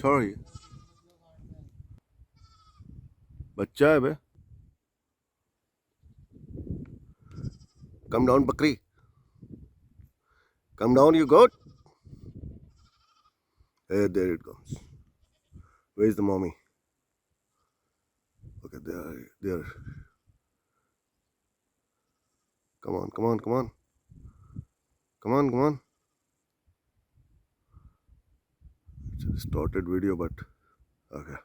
Sorry. बच्चा है बे. Come down, Bakri. Come down, you goat. There it comes. Where's the mommy? Okay, there. Come on, come on, come on. Come on, come on. It's a distorted video, but okay.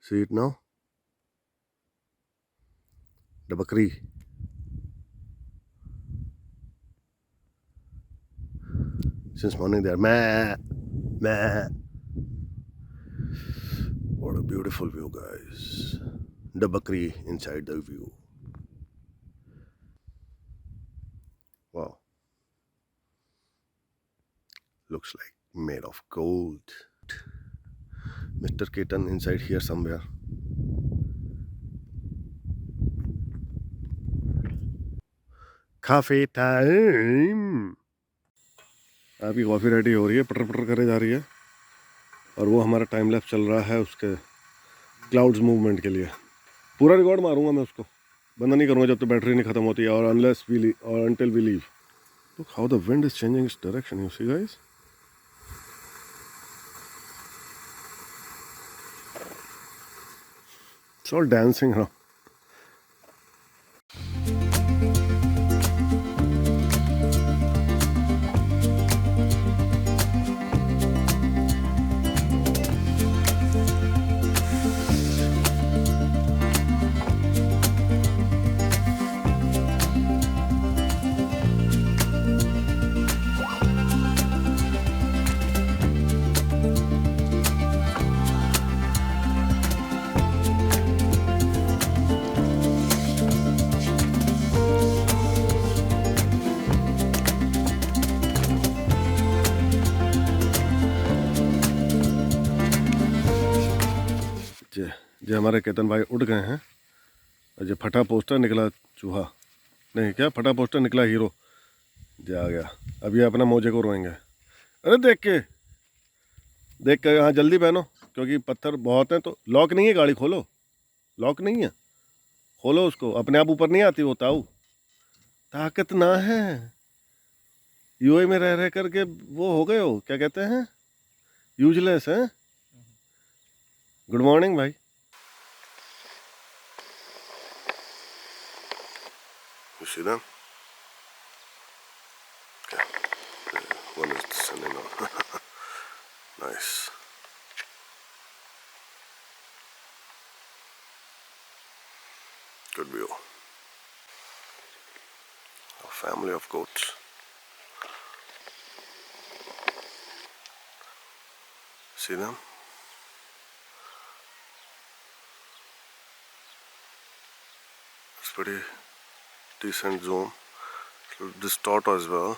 See it now? The Bakri. Since morning they are meh, meh. What a beautiful view, guys. The Bakri inside the view. Wow. Looks like made of gold. Mr. Kitten inside here somewhere. Coffee time. आपकी coffee ready हो रही है, पटर पटर करे जा रही है. और वो हमारा टाइम लैप्स चल रहा है उसके क्लाउड्स मूवमेंट के लिए. पूरा रिकॉर्ड मारूंगा मैं उसको, बंद नहीं करूँगा जब तक बैटरी नहीं ख़त्म होती है और unless we leave or until we leave. Look how the wind is changing its direction, you see guys? It's all dancing now. जो हमारे केतन भाई उठ गए हैं और जो फटा पोस्टर निकला चूहा नहीं क्या फटा पोस्टर निकला हीरो जो आ गया. अब ये अपना मोजे को रोएंगे. अरे देख के यहाँ जल्दी पहनो क्योंकि पत्थर बहुत हैं. तो लॉक नहीं है, गाड़ी खोलो. लॉक नहीं है, खोलो उसको. अपने आप ऊपर नहीं आती वो ताऊ. ताकत ना है. यूए में रह करके वो हो गए हो, क्या कहते हैं, यूजलेस हैं. गुड मॉर्निंग भाई. You see them? Okay. One is descending on. Nice. Good view. A family of goats. See them? It's pretty decent zoom. Distort as well.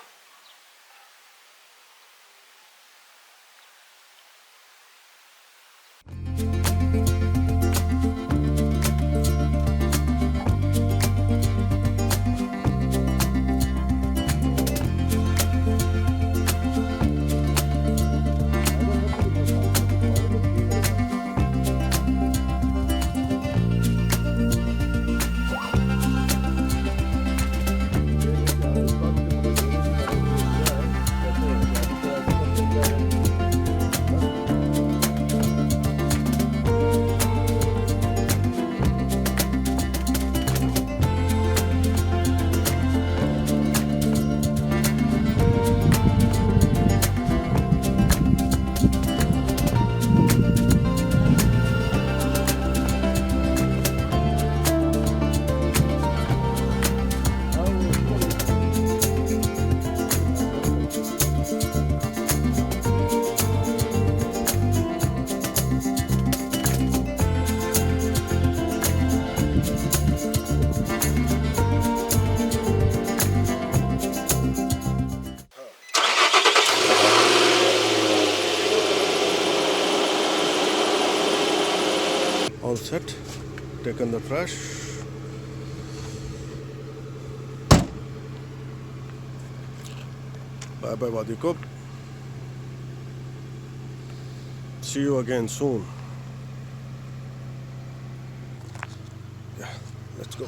All set. Taken the trash. Bye bye Wadi Kub. See you again soon. Yeah, let's go.